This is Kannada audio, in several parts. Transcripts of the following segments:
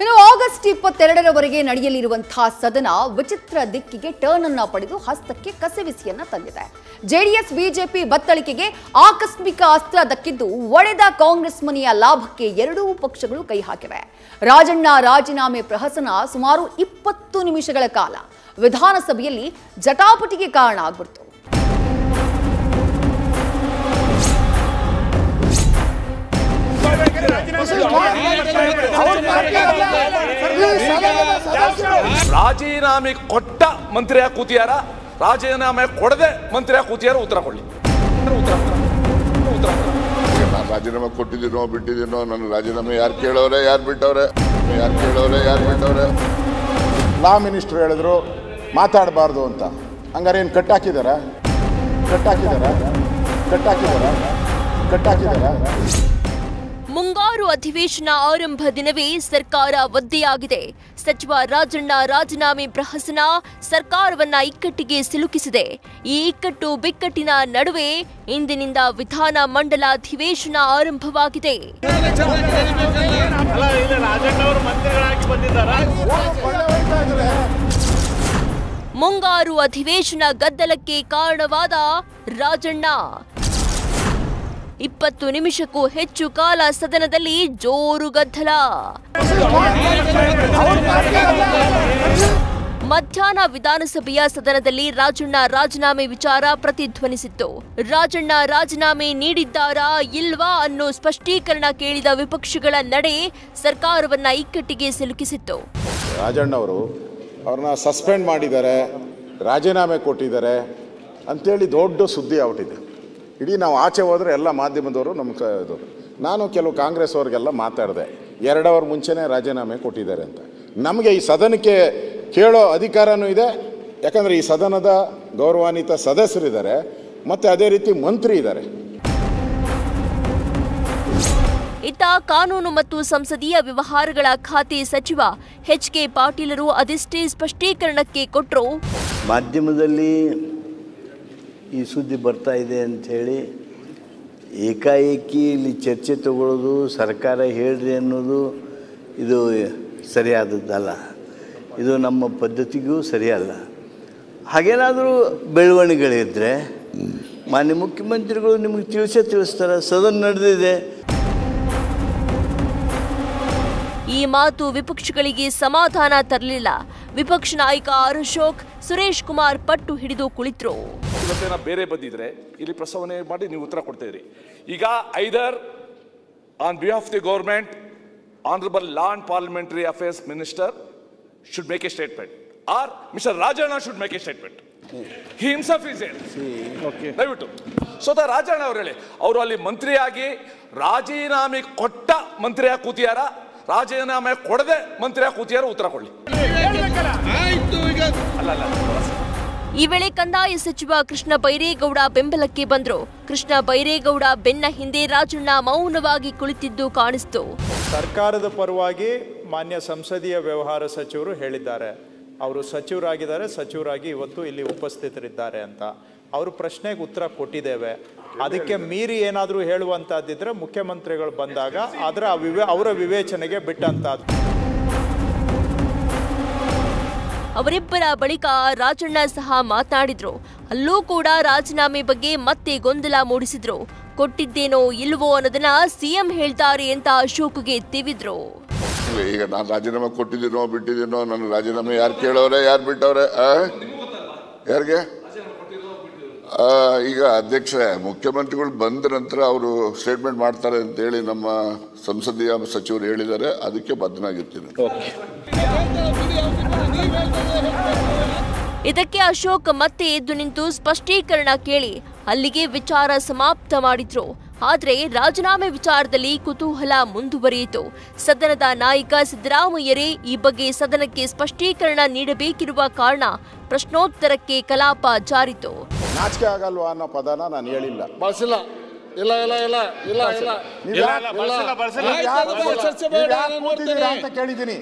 ಇನ್ನು ಆಗಸ್ಟ್ 22ರವರೆಗೆ ನಡೆಯಲಿರುವಂತಹ ಸದನ ವಿಚಿತ್ರ ದಿಕ್ಕಿಗೆ ಟರ್ನ್ ಅನ್ನು ಪಡೆದು ಹಸ್ತಕ್ಕೆ ಕಸಿವಿಸಿಯನ್ನ ತಂದಿದೆ. ಜೆಡಿಎಸ್ ಬಿಜೆಪಿ ಬತ್ತಳಿಕೆಗೆ ಆಕಸ್ಮಿಕ ಅಸ್ತ್ರ ದಕ್ಕಿದ್ದು ಒಡೆದ ಕಾಂಗ್ರೆಸ್ ಮನೆಯ ಲಾಭಕ್ಕೆ ಎರಡೂ ಪಕ್ಷಗಳು ಕೈ ಹಾಕಿವೆ. ರಾಜಣ್ಣ ರಾಜೀನಾಮೆ ಪ್ರಹಸನ ಸುಮಾರು 20 ನಿಮಿಷಗಳ ಕಾಲ ವಿಧಾನಸಭೆಯಲ್ಲಿ ಜಟಾಪಟಿಗೆ ಕಾರಣ ಆಗ್ಬಿಡ್ತು. ರಾಜೀನಾಮೆ ಕೊಟ್ಟ ಮಂತ್ರಿ ಕೂತಿಯಾರ, ರಾಜೀನಾಮೆ ಕೊಡದೆ ಮಂತ್ರಿ ಕೂತಿಯಾರ, ಉತ್ತರ ಕೊಡ್ಲಿ. ನಾನು ರಾಜೀನಾಮೆ ಕೊಟ್ಟಿದ್ದೀನೋ ಬಿಟ್ಟಿದ್ದೀನೋ, ನನ್ನ ರಾಜೀನಾಮೆ ಯಾರು ಕೇಳೋರೆ, ಯಾರು ಬಿಟ್ಟವ್ರೆ, ಲಾ ಮಿನಿಸ್ಟರ್ ಹೇಳಿದ್ರು ಮಾತಾಡಬಾರ್ದು ಅಂತ. ಹಂಗಾರೆ ಏನು ಕಟ್ಟಾಕಿದಾರ? ಮುಂಗಾರು ಅಧಿವೇಶನ ಆರಂಭ ದಿನವೇ ಸರ್ಕಾರ ಒದ್ದೆಯಾಗಿದೆ. ಸಚಿವ ರಾಜಣ್ಣ ರಾಜೀನಾಮೆ ಪ್ರಹಸನ ಸರ್ಕಾರವನ್ನ ಇಕ್ಕಟ್ಟಿಗೆ ಸಿಲುಕಿಸಿದೆ. ಈ ಇಕ್ಕಟ್ಟು ಬಿಕ್ಕಟ್ಟಿನ ನಡುವೆ ಇಂದಿನಿಂದ ವಿಧಾನ ಮಂಡಲ ಅಧಿವೇಶನ ಆರಂಭವಾಗಿದೆ. ಮುಂಗಾರು ಅಧಿವೇಶನ ಗದ್ದಲಕ್ಕೆ ಕಾರಣವಾದ ರಾಜಣ್ಣ 20 ನಿಮಿಷಕ್ಕೂ ಹೆಚ್ಚು ಕಾಲ ಸದನದಲ್ಲಿ ಜೋರು ಗದ್ದಲ. ಮಧ್ಯಾಹ್ನ ವಿಧಾನಸಭೆಯ ಸದನದಲ್ಲಿ ರಾಜಣ್ಣ ರಾಜೀನಾಮೆ ವಿಚಾರ ಪ್ರತಿಧ್ವನಿಸಿತ್ತು. ರಾಜಣ್ಣ ರಾಜೀನಾಮೆ ನೀಡಿದ್ದಾರಾ ಇಲ್ವಾ ಅನ್ನೋ ಸ್ಪಷ್ಟೀಕರಣ ಕೇಳಿದ ವಿಪಕ್ಷಗಳ ನಡೆ ಸರ್ಕಾರವನ್ನ ಇಕ್ಕಟ್ಟಿಗೆ ಸಿಲುಕಿಸಿತ್ತು. ರಾಜಣ್ಣ ಅವರು ಅವ್ರನ್ನ ಸಸ್ಪೆಂಡ್ ಮಾಡಿದ್ದಾರೆ, ರಾಜೀನಾಮೆ ಕೊಟ್ಟಿದ್ದಾರೆ ಅಂತೇಳಿ ದೊಡ್ಡ ಸುದ್ದಿ ಔಟಿದೆ. ಇಡೀ ನಾವು ಆಚೆ ಹೋದರೆ ಎಲ್ಲ ಮಾಧ್ಯಮದವರು ನಮ್ಗೆ ಇದು. ನಾನು ಕೆಲವು ಕಾಂಗ್ರೆಸ್ ಅವ್ರಿಗೆಲ್ಲ ಮಾತಾಡಿದೆ, 2 ಅವರ್ ಮುಂಚೆನೇ ರಾಜೀನಾಮೆ ಕೊಟ್ಟಿದ್ದಾರೆ ಅಂತ. ನಮಗೆ ಈ ಸದನಕ್ಕೆ ಕೇಳೋ ಅಧಿಕಾರನೂ ಇದೆ, ಯಾಕಂದರೆ ಈ ಸದನದ ಗೌರವಾನ್ವಿತ ಸದಸ್ಯರಿದ್ದಾರೆ ಮತ್ತು ಅದೇ ರೀತಿ ಮಂತ್ರಿ ಇದ್ದಾರೆ. ಇತ್ತ ಕಾನೂನು ಮತ್ತು ಸಂಸದೀಯ ವ್ಯವಹಾರಗಳ ಖಾತೆ ಸಚಿವ ಎಚ್.ಕೆ. ಪಾಟೀಲರು ಅದೆಷ್ಟೇ ಸ್ಪಷ್ಟೀಕರಣಕ್ಕೆ ಕೊಟ್ಟರು. ಮಾಧ್ಯಮದಲ್ಲಿ ಈ ಸುದ್ದಿ ಬರ್ತಾ ಇದೆ ಅಂಥೇಳಿ ಏಕಾಏಕಿ ಇಲ್ಲಿ ಚರ್ಚೆ ತಗೊಳ್ಳೋದು, ಸರ್ಕಾರ ಹೇಳ್ರಿ ಅನ್ನೋದು ಇದು ಸರಿಯಾದದ್ದಲ್ಲ. ಇದು ನಮ್ಮ ಪದ್ಧತಿಗೂ ಸರಿಯಲ್ಲ. ಹಾಗೇನಾದರೂ ಬೆಳವಣಿಗೆಗಳಿದ್ದರೆ ಮಾನ್ಯ ಮುಖ್ಯಮಂತ್ರಿಗಳು ನಿಮಗೆ ತಿಳಿಸ್ತಾರೆ, ಸದನ ನಡೆದಿದೆ. ಈ ಮಾತು ವಿಪಕ್ಷಗಳಿಗೆ ಸಮಾಧಾನ ತರಲಿಲ್ಲ. ವಿಪಕ್ಷ ನಾಯಕ ಆರ್ ಅಶೋಕ್, ಸುರೇಶ್ ಕುಮಾರ್ ಪಟ್ಟು ಹಿಡಿದು ಕುಳಿತರು. ಇವತ್ತೇನ ಬೇರೆ ಬಂದಿದ್ರೆ ಇಲ್ಲಿ ಪ್ರಸ್ತಾವನೆ ಮಾಡಿ ನೀವು ಉತ್ತರ ಕೊಡ್ತಿದ್ರಿ. ಈಗ either on behalf the government honourable law and parliamentary affairs minister should make a statement or Mr. Rajana should make a statement. He himself is there. Okay. ದಯವಿಟ್ಟು ಸ್ವತಃ ರಾಜಣ್ಣ ಅವರು ಹೇಳಿ, ಅವರು ಅಲ್ಲಿ ಮಂತ್ರಿಯಾಗಿ ರಾಜೀನಾಮೆ ಕೊಟ್ಟ ಮಂತ್ರಿ ಕೂತಿಯಾರ, ರಾಜೀನಾಮೆ ಕೊಡದೆ ಮಂತ್ರಿ ಕೂತಿಯಾರ, ಉತ್ತರ ಕೊಡ್ಲಿ. ಈ ವೇಳೆ ಕಂದಾಯ ಸಚಿವ ಕೃಷ್ಣ ಬೈರೇಗೌಡ ಬೆಂಬಲಕ್ಕೆ ಬಂದ್ರು. ಕೃಷ್ಣ ಬೈರೇಗೌಡ ಬೆನ್ನ ಹಿಂದೆ ರಾಜಣ್ಣ ಮೌನವಾಗಿ ಕುಳಿತಿದ್ದು ಕಾಣಿಸ್ತು. ಸರ್ಕಾರದ ಪರವಾಗಿ ಮಾನ್ಯ ಸಂಸದೀಯ ವ್ಯವಹಾರ ಸಚಿವರು ಹೇಳಿದ್ದಾರೆ, ಅವರು ಸಚಿವರಾಗಿ ಇವತ್ತು ಇಲ್ಲಿ ಉಪಸ್ಥಿತರಿದ್ದಾರೆ ಅಂತ. ಅವರು ಪ್ರಶ್ನೆಗೆ ಉತ್ತರ ಕೊಟ್ಟಿದ್ದೇವೆ. ಅದಕ್ಕೆ ಮೀರಿ ಏನಾದರೂ ಹೇಳುವಂತಹದ್ದಿದ್ರೆ ಮುಖ್ಯಮಂತ್ರಿಗಳು ಬಂದಾಗ ಅವರ ವಿವೇಚನೆಗೆ ಬಿಟ್ಟಂತಹದ್ದು. ಅವರಿಬ್ಬರ ಬಳಿಕ ರಾಜಣ್ಣ ಸಹ ಮಾತನಾಡಿದ್ರು. ಅಲ್ಲೂ ಕೂಡ ರಾಜೀನಾಮೆ ಬಗ್ಗೆ ಮತ್ತೆ ಗೊಂದಲ ಮೂಡಿಸಿದ್ರು. ಕೊಟ್ಟಿದ್ದೇನೋ ಇಲ್ವೋ ಅನ್ನೋದನ್ನ ಸಿಎಂ ಹೇಳ್ತಾರೆ ಅಂತ ಅಶೋಕ್ಗೆ ತಿವಿದ್ರು. ಈಗ ನಾನು ರಾಜೀನಾಮೆ ಕೊಟ್ಟಿದ್ದೀನೋ ಬಿಟ್ಟಿದ್ದೀನೋ, ನನ್ನ ರಾಜೀನಾಮೆ ಯಾರು ಕೇಳೋರೆ, ಯಾರು ಬಿಟ್ಟವ್ರೆ, ಯಾರಿಗೆ? ಈಗ ಅಧ್ಯಕ್ಷರೇ, ಮುಖ್ಯಮಂತ್ರಿಗಳು ಬಂದ ನಂತರ ಅವರು ಸ್ಟೇಟ್ಮೆಂಟ್ ಮಾಡ್ತಾರೆ ಅಂತೇಳಿ ನಮ್ಮ ಸಂಸದೀಯ ಸಚಿವರು ಹೇಳಿದ್ದಾರೆ. ಅದಕ್ಕೆ ಬದ್ಧನಾಗಿರ್ತೀನಿ. ಇದಕ್ಕೆ ಅಶೋಕ್ ಮತ್ತೆ ಎದ್ದು ನಿಂತು ಸ್ಪಷ್ಟೀಕರಣ ಕೇಳಿ ಅಲ್ಲಿಗೆ ವಿಚಾರ ಸಮಾಪ್ತ ಮಾಡಿದ್ರು. ಆದರೆ ರಾಜೀನಾಮೆ ವಿಚಾರದಲ್ಲಿ ಕುತೂಹಲ ಮುಂದುವರಿಯಿತು. ಸದನದ ನಾಯಕ ಸಿದ್ದರಾಮಯ್ಯರೇ ಈ ಬಗ್ಗೆ ಸದನಕ್ಕೆ ಸ್ಪಷ್ಟೀಕರಣ ನೀಡಬೇಕಿರುವ ಕಾರಣ ಪ್ರಶ್ನೋತ್ತರಕ್ಕೆ ಕಲಾಪ ಜಾರಿತು. ನಾಚಿಕೆ ಆಗಲ್ವಾ ಅನ್ನೋ ಪದನ ನಾನು ಹೇಳಿಲ್ಲ, ಬಳಸಿಲ್ಲ. ಅಂತ ಕೇಳಿದ್ದೀನಿ.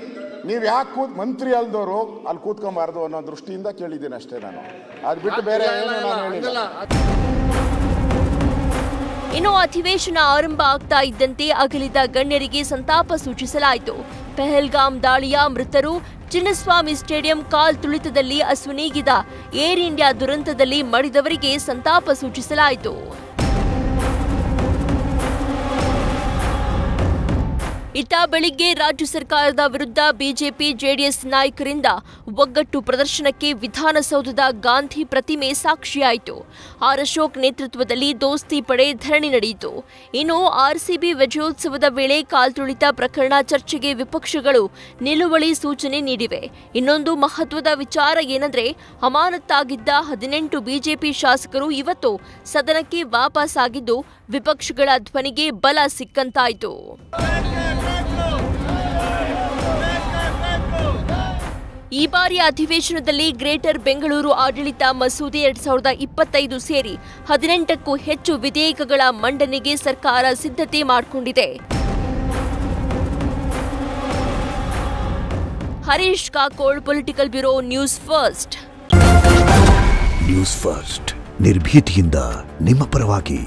ನೀವು ಯಾಕೆ ಮಂತ್ರಿ ಅಲ್ದವರು ಅಲ್ಲಿ ಕೂತ್ಕೊಂಬಾರ್ದು ಅನ್ನೋ ದೃಷ್ಟಿಯಿಂದ ಕೇಳಿದ್ದೀನಿ ಅಷ್ಟೇ ನಾನು. ಅದು ಬಿಟ್ಟು ಬೇರೆ ಏನು ನಾನು ಹೇಳಿಲ್ಲ. ಇನ್ನು ಅಧಿವೇಶನ ಆರಂಭ ಆಗ್ತಾ ಇದ್ದಂತೆ ಅಗಲಿದ ಗಣ್ಯರಿಗೆ ಸಂತಾಪ ಸೂಚಿಸಲಾಯಿತು. ಪೆಹಲ್ಗಾಮ್ ದಾಳಿಯ ಮೃತರು, ಚಿನ್ನಸ್ವಾಮಿ ಸ್ಟೇಡಿಯಂ ಕಾಲ್ ತುಳಿತದಲ್ಲಿ ಅಸುನೀಗಿದ ಏರ್ ಇಂಡಿಯಾ ದುರಂತದಲ್ಲಿ ಮಡಿದವರಿಗೆ ಸಂತಾಪ ಸೂಚಿಸಲಾಯಿತು. ಇತ್ತ ಬೆಳಿಗ್ಗೆ ರಾಜ್ಯ ಸರ್ಕಾರದ ವಿರುದ್ಧ ಬಿಜೆಪಿ ಜೆಡಿಎಸ್ ನಾಯಕರಿಂದ ಒಗ್ಗಟ್ಟು ಪ್ರದರ್ಶನಕ್ಕೆ ವಿಧಾನಸೌಧದ ಗಾಂಧಿ ಪ್ರತಿಮೆ ಸಾಕ್ಷಿಯಾಯಿತು. ಆರ್ ಅಶೋಕ್ ನೇತೃತ್ವದಲ್ಲಿ ದೋಸ್ತಿ ಪಡೆ ಧರಣಿ ನಡೆಯಿತು. ಇನ್ನು ಆರ್ಸಿಬಿ ವಿಜಯೋತ್ಸವದ ವೇಳೆ ಕಾಲ್ತುಳಿತ ಪ್ರಕರಣ ಚರ್ಚೆಗೆ ವಿಪಕ್ಷಗಳು ನಿಲುವಳಿ ಸೂಚನೆ ನೀಡಿವೆ. ಇನ್ನೊಂದು ಮಹತ್ವದ ವಿಚಾರ ಏನಂದ್ರೆ, ಅಮಾನತ್ತಾಗಿದ್ದ 18 ಬಿಜೆಪಿ ಶಾಸಕರು ಇವತ್ತು ಸದನಕ್ಕೆ ವಾಪಸ್ ಆಗಿದ್ದು ವಿಪಕ್ಷಗಳ ಧ್ವನಿಗೆ ಬಲ ಸಿಕ್ಕಂತಾಯಿತು. ಈ ಬಾರಿಯ ಅಧಿವೇಶನದಲ್ಲಿ ಗ್ರೇಟರ್ ಬೆಂಗಳೂರು ಆಡಳಿತ ಮಸೂದೆ 2025 ಸೇರಿ 18ಕ್ಕೂ ಹೆಚ್ಚು ವಿಧೇಯಕಗಳ ಮಂಡನೆಗೆ ಸರ್ಕಾರ ಸಿದ್ಧತೆ ಮಾಡಿಕೊಂಡಿದೆ. Harish Kakol, political bureau, news first. News first ನಿರ್ಭೀತಿಯಿಂದ ನಿಮ್ಮ ಪರವಾಗಿ.